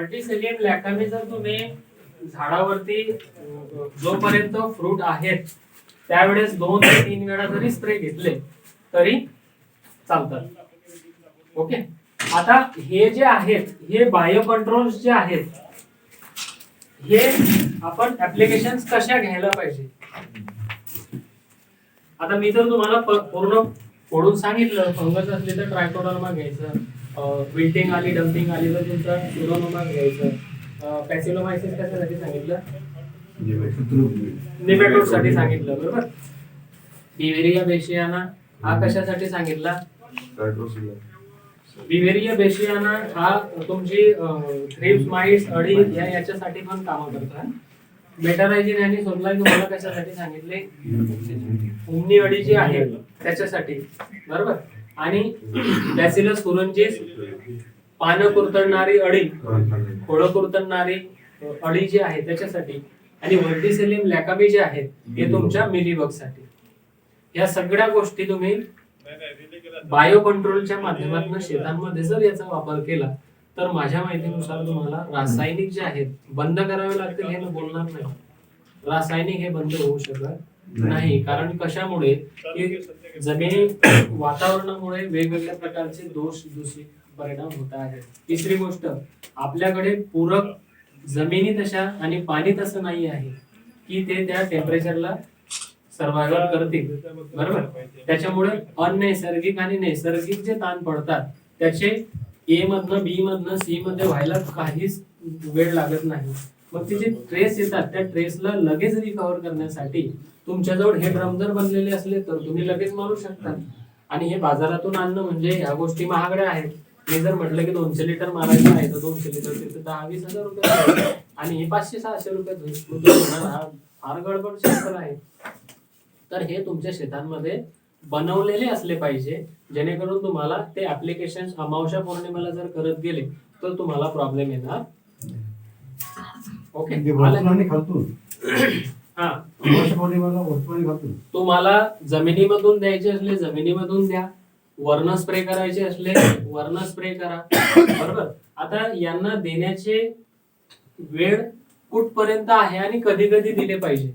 व्हर्टिसेलियम लॅकामी जर तुम्ही झाडावरती जोपर्यंत फ्रूट आहेत त्यावेळेस 2 ते 3 वेळा जरी स्प्रे घेतले तरी चालतात. ओके. आता हे जे आहेत हे बायो कंट्रोल्स जे आहेत हे आपण ऍप्लिकेशन कशा घ्यायला पाहिजे. आता मी तर तुम्हाला पूर्ण फोडून सांगितलं. फंगस असली तर ट्रायकोडर्मा घ्यायचं, विल्टिंग आली डम्पिंग आली तर तुमचा सुडोमोनास घ्यायचं, पॅसिलोमायसिस कशासाठी सांगितलं, निमॅटोड साठी सांगितलं बरोबर. बिव्हेरिया बेसियाना हा कशासाठी सांगितला, बिव्हेरिया बेसियाना हा तुमची थ्रिप्स माइट्स अळी याच्यासाठी पण काम करतो. बेटारायझिन आणि सोनलाइन तुम्हाला कशासाठी सांगितले, उमनी अळी जी आहे त्याच्यासाठी बरोबर. आणि बॅसिलस तुरंजिस पानं कुरतडणारी अळी, खोडं कुरतडणारी अळी जी आहे त्याच्यासाठी. आणि व्हर्टिसेलियम लॅकामी जे आहेत हे तुमच्या मिलीबग साठी. या सगळ्या गोष्टी तुम्ही बायो कंट्रोलच्या माध्यमातून शेतांमध्ये जर याचा वापर केला तर माझ्या माहितीनुसार तुम्हाला रासायनिक जे आहेत बंद करावे लागतील हे मी बोलणार नाही. रासायनिक हे बंद होऊ शकत नाही. कारण कशामुळे की जमिनी वातावरणामुळे वेगवेगळ्या प्रकारचे दोष दूषित परिणाम होत आहेत. तिसरी गोष्ट, आपल्याकडे पूरक जमिनी तशा आणि पाणी तसं नाही आहे की ते त्या टेम्परेचरला सर्व्हायव्ह करतील बरोबर. त्याच्यामुळे अनैसर्गिक आणि नैसर्गिक जे ताण पडतात त्याचे ए मधनं बी मधनं सी मध्ये व्हायला काहीच वेळ लागत नाही. मग ते जे ट्रेस येतात त्या ट्रेसला लगेच रिकव्हर करण्यासाठी तुमच्याजवळ हे ड्रम जर बनलेले असले तर तुम्ही लगेच मारू शकता. आणि हे बाजारातून आणणं म्हणजे ह्या गोष्टी महागड्या आहेत. मी जर म्हटलं की 200 लिटर मारायचं आहे तर 200 लिटर तिथे 10-20 हजार रुपये आणि हे 500-600 रुपये फार गडबड शास्त्र आहे. तर हे तुमच्या शेतांमध्ये बनवलेले असले पाहिजे जेणेकरून तुम्हाला ते ऍप्लिकेशन अमावस्या पौर्णिमेला जर करत गेले तर तुम्हाला प्रॉब्लेम येणार. ओके. हा, तुम्हाला जमिनीमधून द्यायचे असले जमिनीमधून द्या, वर्ण स्प्रे करायचे असले वर्ण स्प्रे करा बरोबर. आता यांना देण्याचे वेळ कुठपर्यंत आहे आणि कधी कधी दिले पाहिजे.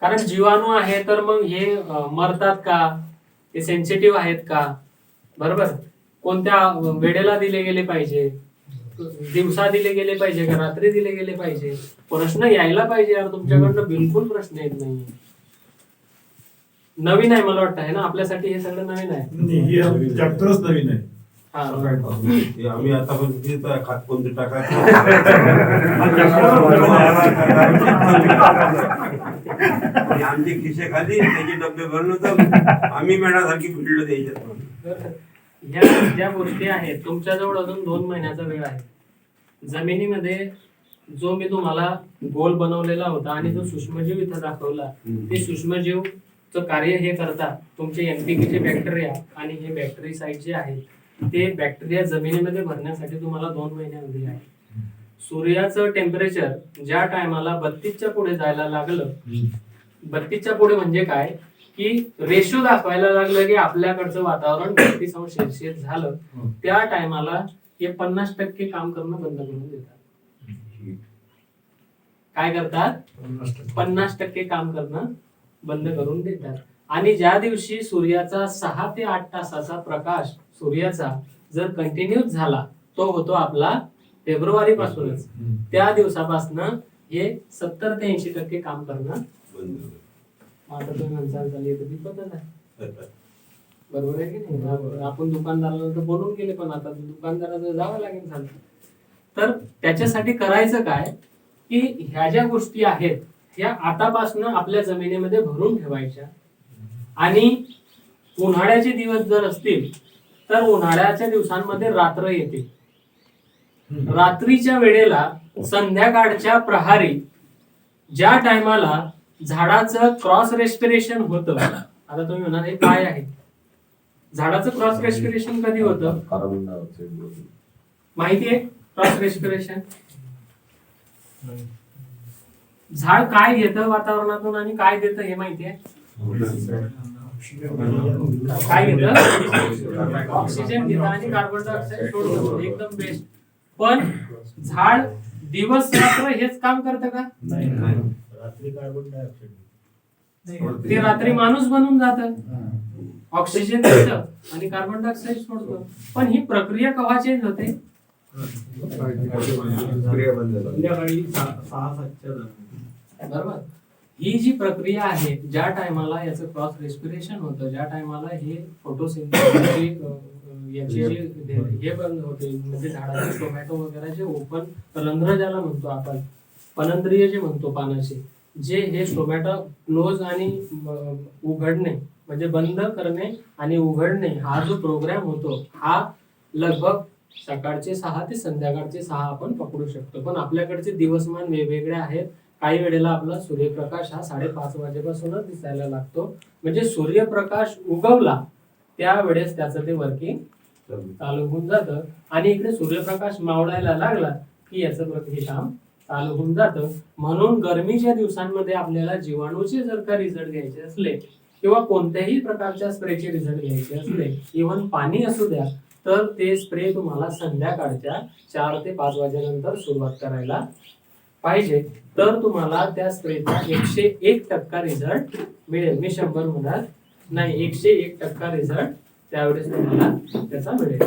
कारण जीवाणू आहे तर मग हे मरतात का, हे सेन्सिटिव्ह आहेत का बरोबर. कोणत्या वेळेला दिले गेले पाहिजे, दिवसा दिले गेले पाहिजे का रात्री दिले गेले पाहिजे, प्रश्न यायला पाहिजे यार. तुमच्याकडनं बिलकुल प्रश्न येत नाही. नवीन आहे मला वाटतं आहे ना आपल्यासाठी, हे सगळं नवीन आहे. चॅप्टरच नवीन आहे. आम्ही आता खात कोणते टाकायचं आमचे खिसे खाली त्याचे डबे भरून तर आम्ही मेणासारखी भिडलो द्यायच्यात. ह्या ज्या गोष्टी आहेत तुमच्याजवळ अजून 2 महिन्याचा वेळ आहे. जमिनीमध्ये जो मी तुम्हाला गोल बनवलेला होता आणि जो सूक्ष्मजीव इथं दाखवला ते सूक्ष्मजीव कार्य हे करतात तुमचे एनपीके बॅक्टेरिया आणि हे बॅक्टेरिसाइड जे आहे ते बॅक्टेरिया जमिनीमध्ये भरण्यासाठी तुम्हाला 2 महिने अवधी आहे. सूर्याचं टेम्परेचर ज्या टायमाला 32च्या पुढे जायला लागलं, 32च्या पुढे म्हणजे काय की रेशो दाखवायला लागलं की आपल्याकडचं वातावरण 32 अंश सेल्सिअस झालं, त्या टायमाला हे 50% काम करणं बंद करून देतात. काय करतात, 50% काम करणं बंद करून देतात. आणि ज्या दिवशी सूर्याचा 6 ते 8 तासाचा प्रकाश सूर्याचा जर कंटिन्यूच झाला तो होतो आपला फेब्रुवारी पासूनच, त्या दिवसापासून हे 70 ते 80% काम करणं बंद. आता तुम्ही म्हणसाल चालेल तर पद्धत आहे बरोबर आहे की नाही. आपण दुकानदाराला तर बोलून गेले पण आता दुकानदाराला जावं लागेल झालं. तर त्याच्यासाठी करायचं काय की ह्या ज्या गोष्टी आहेत ह्या आतापासून आपल्या जमिनीमध्ये भरून ठेवायच्या. आणि उन्हाळ्याचे दिवस जर असतील तर उन्हाळ्याच्या दिवसांमध्ये रात्र येते. रात्रीच्या वेळेला संध्याकाळच्या प्रहारी ज्या टायमाला झाडाचं क्रॉस रेस्पिरेशन होतं. आता तुम्ही म्हणाल हे काय आहे, झाडाचं क्रॉस रेस्पिरेशन कधी होतं कार्बन डायऑक्साईड माहिती आहे. क्रॉस रेस्पिरेशन झाड काय घेतं वातावरणातून आणि काय देतं हे माहिती आहे. काय घेतं, ऑक्सिजन घेतं आणि कार्बन डायऑक्साईड सोडतं. एकदम बेस्ट. पण झाड दिवस रात्र हेच काम करतं का? रात्री कार्बन डायऑक्साईड ते रात्री माणूस बनून जातं, ऑक्सिजन देतं आणि कार्बन डायऑक्साईड सोडतं. पण ही प्रक्रिया केव्हा चेंज होते? संध्याकाळी 6-7च्या दरम्यान. बरोबर. ही जी प्रक्रिया आहे, ज्या टायमाला याचं क्रॉस रेस्पिरेशन होतं, ज्या टायमाला हे फोटोसिंथेसिस याची जी हे बंद होते, म्हणजे झाडाचे टोमॅटो वगैरे जे ओपन रंध्र ज्याला म्हणतो आपण, पनंद्रिय जे म्हणतो पानाचे, जे हे टोमॅटो क्लोज आणि उघडणे म्हणजे बंद करणे आणि उघडणे हा जो प्रोग्राम होतो, हा लगभग सकाळचे 6 ते संध्याकाळचे 6 आपण पकडू शकतो. पण आपल्याकडचे दिवसमान वेगवेगळे आहेत. काही वेळेला आपला सूर्यप्रकाश हा 5:30 वाजेपासूनच दिसायला लागतो, म्हणजे सूर्यप्रकाश उगवला त्यावेळेस त्याचं ते वर्किंग चालू होऊन जातं आणि इकडे सूर्यप्रकाश मावळायला लागला की याचं हे काम चालू होऊन जातं. म्हणून गरमीच्या दिवसांमध्ये आपल्याला जीवाणूचे जर का रिझल्ट घ्यायचे असले किंवा कोणत्याही प्रकारच्या स्प्रेचे रिझल्ट घ्यायचे असले, इव्हन पाणी असू द्या, तर ते स्प्रे तुम्हाला संध्याकाळच्या 4 ते 5 वाजेनंतर सुरुवात करायला पाहिजे. तर तुम्हाला त्या स्प्रेचा 101% रिझल्ट मिळेल. मी 100 म्हणत नाही, 101% रिझल्ट त्यावेळेस तुम्हाला त्याचा मिळेल.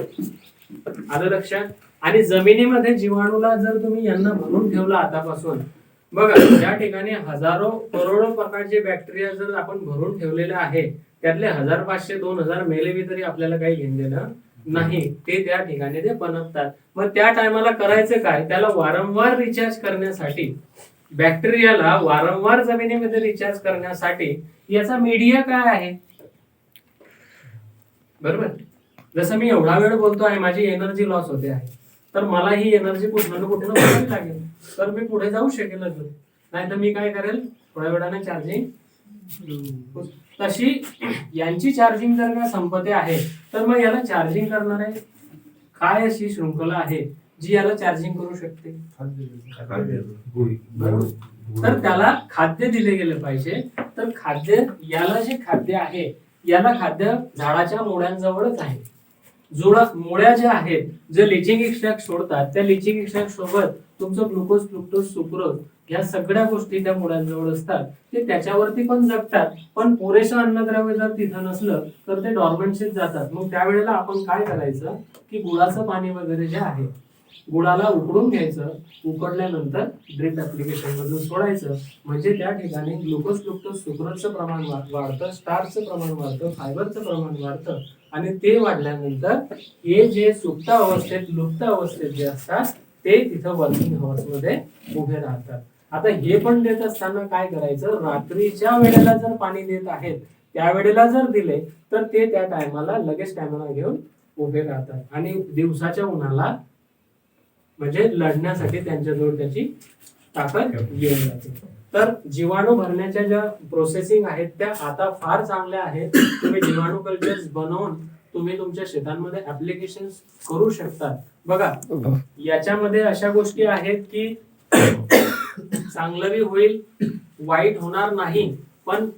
आलं लक्षात? आणि जमिनीमध्ये जीवाणूला जर तुम्ही यांना भरून ठेवला आतापासून, बघा ज्या ठिकाणी हजारो करोडो प्रकारचे बॅक्टेरिया जर आपण भरून ठेवलेले आहे, त्यातले 1500-2000 मेले तरी आपल्याला काही घेणं देणं नाही, ते त्या ठिकाणी ते बनवतात. मग त्या टायमाला करायचं काय? त्याला वारंवार रिचार्ज करण्यासाठी, बॅक्टेरियाला वारंवार जमिनीमध्ये रिचार्ज करण्यासाठी याचा मीडिया काय आहे? बरोबर. जसं मी एवढा वेळ बोलतो आहे, माझी एनर्जी लॉस होते आहे, तर मला ही एनर्जी कुठं ना कुठे वापरावी लागेल, तर मी पुढे जाऊ शकेल अजून. नाही तर मी काय करेल, थोड्या वेळाने चार्जिंग. तशी यांची चार्जिंग जर का संपते आहे, तर मग याला चार्जिंग करणारे काय अशी शृंखला आहे जी याला चार्जिंग करू शकते? तर त्याला खाद्य दिले गेले पाहिजे. तर खाद्य, याला जे खाद्य आहे, याला खाद्य झाडाच्या मुळ्यांजवळच आहे. मुळ्या ज्या आहेत, जे लिचिंग एक्स्ट्रॅक्ट सोडतात, त्या लिचिंग एक्स्ट्रॅक्ट सोबत तुमचं ग्लुकोज, फ्रुक्टोज, सुक्रोज या सगळ्या गोष्टी त्या मुळ्यांजवळ असतात. ते त्याच्यावरती पण जगतात, पण पुरेसं अन्नद्रव्य जर तिथं नसलं तर ते डॉर्मन्सीत जातात. मग त्यावेळेला आपण काय करायचं की गुळाचं पाणी वगैरे जे आहे, गुळाला उकळून घ्यायचं, उकळल्यानंतर ड्रिप ऍप्लिकेशन मधून सोडायचं, म्हणजे त्या ठिकाणी ग्लुकोज, फ्रुक्टोज, सुक्रोजचं प्रमाण वाढतं, स्टार्चचं प्रमाण वाढतं, फायबरचं प्रमाण वाढतं आणि ते वाढल्यानंतर हे जे सुप्त अवस्थेत, लुप्त अवस्थेत जे असतात ते तिथं वर्किंग हवर्स मध्ये उभे राहतात. आता हे पण देत असताना काय करायचं, रात्रीच्या वेळेला जर पाणी देत आहेत त्यावेळेला जर दिले तर ते त्या टायमाला लगेच स्टॅमिना घेऊन उभे राहतात आणि दिवसाच्या उन्हाला म्हणजे लढण्यासाठी त्यांच्याजवळ त्याची ताकद येऊन जाते. तर जीवाणू भरण्याच्या ज्या प्रोसेसिंग आहेत त्या आता फार चांगल्या आहेत. तुम्ही जीवाणू कल्चर्स बनवून तुम्ही तुमच्या शेतांमध्ये ऍप्लिकेशन करू शकता. बघा याच्यामध्ये अशा गोष्टी आहेत की चांगलंही होईल, वाईट होणार नाही, पण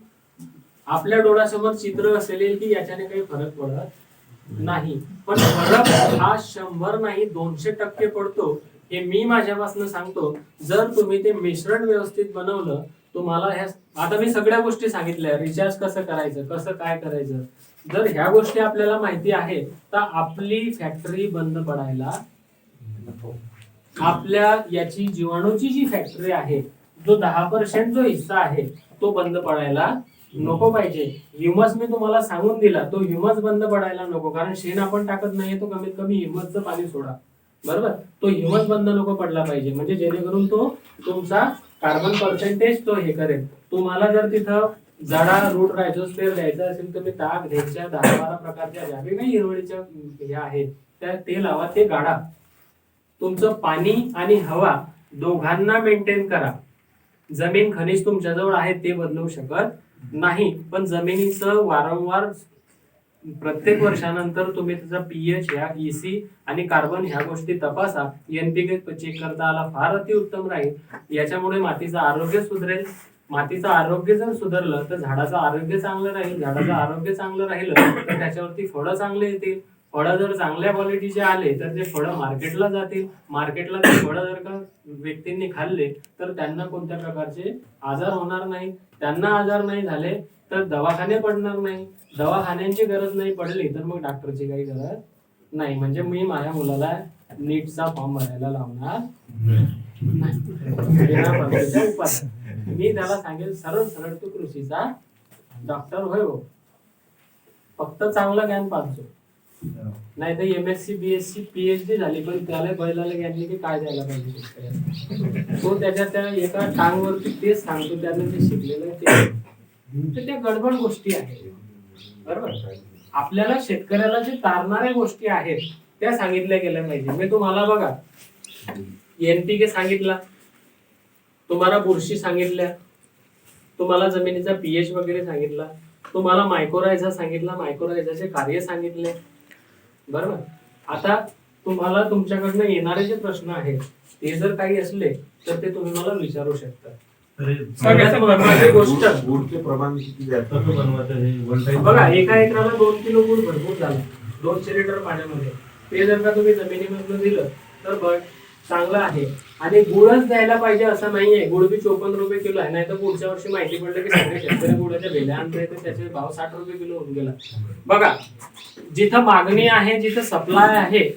आपल्या डोळ्यासमोर चित्र असेल की याच्याने काही फरक पडत नाही. पण फरक हा 100 नाही 200% पडतो, हे मी माझ्यापासून सांगतो. जर तुम्ही ते मिश्रण व्यवस्थित बनवलं, तुम्हाला ह्या, आता मी सगळ्या गोष्टी सांगितल्या, रिचार्ज कसं करायचं, कसं काय करायचं, जर ह्या गोष्टी आपल्याला माहिती आहे तर आपली फॅक्टरी बंद पडायला, आपल्या याची जीवाणूची जी फॅक्टरी आहे, जो 10% जो हिस्सा आहे तो बंद पडायला नको पाहिजे. ह्युमस मी तुम्हाला सांगून दिला, तो ह्युमस बंद पडायला नको, कारण शेण आपण टाकत नाहीये, तो कमीत कमी ह्युमसचं पाणी सोडा. बरोबर, तो ह्युमस बंद नको पडला पाहिजे, म्हणजे जेणेकरून तो तुमचा कार्बन पर्सेंटेज तो हे करेल. तुम्हाला जर तिथं झाडा रूट रायझोस्फिअर द्यायचा असेल तर तुम्ही ताक, ढेच्या 10-12 प्रकारच्या ज्या काही हिरवळीच्या हे आहेत त्या ते लावा, ते गाडा. तुमचं पाणी आणि हवा दोघांना मेंटेन करा. जमीन खनिज तुमच्याजवळ आहे ते बदलू शकत नाही, पण जमिनीचं वारंवार प्रत्येक वर्षानंतर तुम्ही त्याचा पीएच, ह्या ईसी आणि कार्बन ह्या गोष्टी तपासा. एनपीके चेक करता आला फार अतिउत्तम राहील. याच्यामुळे मातीचं आरोग्य सुधरेल. मातीचं आरोग्य जर सुधारलं तर झाडाचं आरोग्य चांगलं राहील. झाडाचं आरोग्य चांगलं राहिलं तर त्याच्यावरती फळं चांगले येतील. फळं जर चांगल्या क्वालिटीचे आले तर ते फळं मार्केटला जातील. मार्केटला ते फळं जर का व्यक्तींनी खाल्ले तर त्यांना कोणत्या प्रकारचे आजार होणार नाही. त्यांना आजार नाही झाले तर दवाखाने पडणार नाही. दवाखान्यांची गरज नाही पडली तर मग डॉक्टरची काही गरज नाही. म्हणजे मी माझ्या मुलाला नीटचा फॉर्म भरायला लावणार नाही. बिना पैशाच्या उपाय. मी त्याला सांगेल सरळ सरळ तू कृषीचा डॉक्टर होय हो, फक्त चांगलं ज्ञान पाहतो. नाही तर MSc BSc PhD झाली पण त्याला बैलाला ज्ञान की काय द्यायला पाहिजे शेतकऱ्याला. तो त्याच्या त्या एका टांगवरती तेच सांगतो, त्याने ते शिकलेलं आहे ते त्या गडबड गोष्टी आहेत. बरोबर. आपल्याला शेतकऱ्याला जे तारणाऱ्या गोष्टी आहेत त्या सांगितल्या गेल्या पाहिजे. मी तुम्हाला बघा NPK सांगितला, तुम्हाला बुरशी सांगितल्या, तुम्हाला जमिनीचा pH वगैरे सांगितला, तुम्हाला मायक्रोरायझा सांगितला, मायक्रोरायझाचे कार्य सांगितले. बरोबर. आता तुम्हाला तुमच्याकडनं येणारे जे प्रश्न आहेत ते जर काही असले तर ते तुम्ही मला विचारू शकता. सगळ्यात महत्त्वाची गोष्ट गुडचे प्रमाण किती जास्त बनवायचं हे वन टाइम बघा, एका एकराला 2 किलो गुळ भरपूर झाला 200 लिटर पाण्यामध्ये. ते जर का तुम्ही जमिनीमधलं दिलं तर चांगलं आहे. आणि गुळच द्यायला पाहिजे असं नाहीये. गुळ बी 54 रुपये किलो आहे. नाही तर पुढच्या वर्षी माहिती पडलं की सगळे शेतकरी गुळाच्या भेल्या आणतोय तर त्याचे भाव 60 रुपये किलो होऊन गेला. बघा, जिथं मागणी आहे, जिथं सप्लाय आहे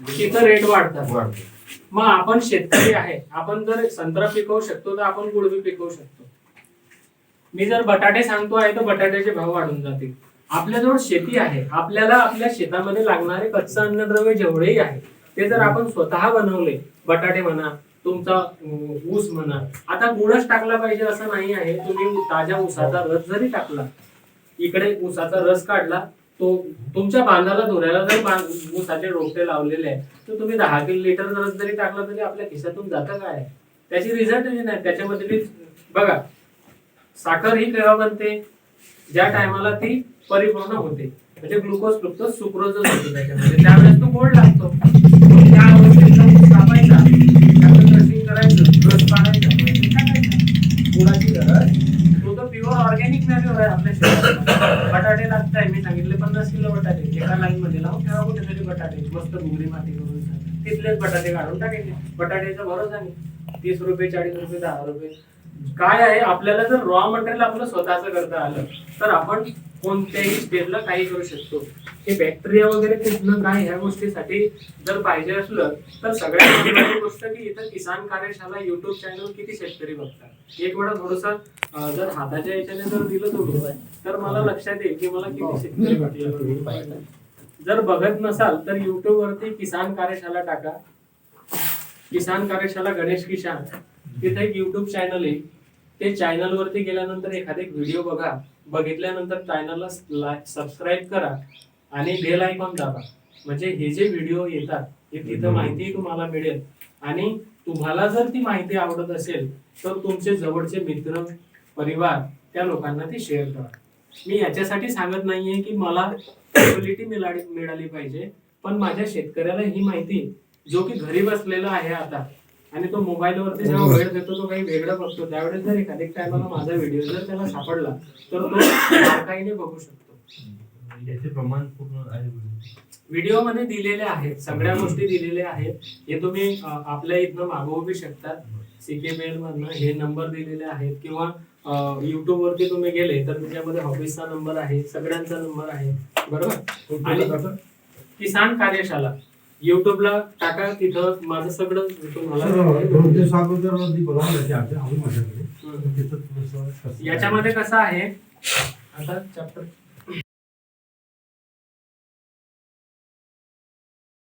तिथं रेट वाढतात. मग आपण शेतकरी आहे, आपण जर संत्रा पिकवू शकतो तर आपण गुळ बी पिकवू शकतो. मी जर बटाटे सांगतो आहे तर बटाट्याचे भाव वाढून जातील. आपल्याजवळ शेती आहे, आपल्याला आपल्या शेतामध्ये लागणारे कच्चं अन्नद्रव्य जेवढेही आहे ते जर आपण स्वतः बनवले, बटाटे म्हणा, तुमचा ऊस म्हणा. आता गुळच टाकला पाहिजे असं नाही आहे. तुम्ही ताज्या ऊसाचा रस जरी टाकला, इकडे ऊसाचा रस काढला, तो तुमच्या बांधाला धुऱ्याला जर ऊसाचे रोपटे लावलेले आहे तर तुम्ही 10 लिटर रस जरी टाकला तरी आपल्या खिशातून जातं काय? त्याची रिझल्ट नाही. त्याच्यामध्ये बघा, साखर ही केव्हा बनते? ज्या टायमाला ती परिपूर्ण होते, म्हणजे ग्लुकोज फ्रुक्टोज सुक्रोज होतो त्याच्यामध्ये, त्यावेळेस तो गोड लागतो. त्या अवस्थेत ऊस कापायचा, त्याचं क्रशिंग करायचं, रस काढायचा, टाकायचा. गुळाची गरज, तो तर प्युअर ऑर्गॅनिक मॅन्युअर आहे आपल्या शेतात. बटाटे लागताय, मी सांगितले 50 किलो बटाटे एका लाईन मध्ये लावून ठेवा कुठेतरी. बटाटे मस्त घुगरी माती करून तिथलेच बटाटे काढून टाकायचे. बटाट्याचा भरोसा नाही. 30 रुपये 40 रुपये 10 रुपये काय आहे. आपल्याला जर रॉ मटेरियल आपलं स्वतःच करता आलं तर आपण कोणत्याही स्टेजला काही करू शकतो. हे बॅक्टेरिया वगैरे कुठलं काय ह्या गोष्टीसाठी जर पाहिजे असलं तर सगळ्यात महत्त्वाची गोष्ट की इथं किसान कार्यशाला YouTube चॅनल किती शेतकरी बघतात. एक वेळा थोडंसं जर हाताच्या याच्याने जर दिलं तुम्ही तर मला लक्षात येईल की मला किती शेतकरी बघतात. जर बघत नसाल तर YouTube वरती किसान कार्यशाला टाका, किसान कार्यशाला गणेश किसान, तिथे एक YouTube चॅनल आहे. ते चॅनल वरती गेल्यानंतर एखादा एक व्हिडिओ बघा, बघितल्यानंतर चॅनलला सबस्क्राईब करा आणि बेल आयकॉन दाबा. म्हणजे हे जे व्हिडिओ येतात हे तिथं माहिती तुम्हाला मिळेल. आणि तुम्हाला जर ती माहिती आवडत असेल तर तुमचे जवळचे मित्र परिवार त्या लोकांना ती शेअर करा. मी याच्यासाठी सांगत नाहीये की मला फॅसिलिटी मिळाली पाहिजे, पण माझ्या शेतकऱ्याला ही माहिती, जो की घरी बसलेला आहे आता आणि तो मोबाईल वरती जेव्हा वेळ देतो तो काही वेगळं बघतो, त्यावेळेस जर एखाद्या टायमाला माझा व्हिडिओ जर त्याला सापडला तर तो बारकाईने बघू शकतो. याचे प्रमाण पूर्ण आहे व्हिडिओ मध्ये दिलेले आहेत, सगळ्या गोष्टी दिलेल्या आहेत. हे तुम्ही आपल्या इथनं मागवू बी शकतात. CKPL मधनं हे नंबर दिलेले आहेत किंवा YouTube वरती तुम्ही गेले तर त्याच्यामध्ये ऑफिसचा नंबर आहे, सगळ्यांचा नंबर आहे. बरोबर. आणि किसान कार्यशाला YouTubeला टाका, तिथं माझं सगळं तुम्हाला याच्यामध्ये कसं आहे. आता चॅप्टर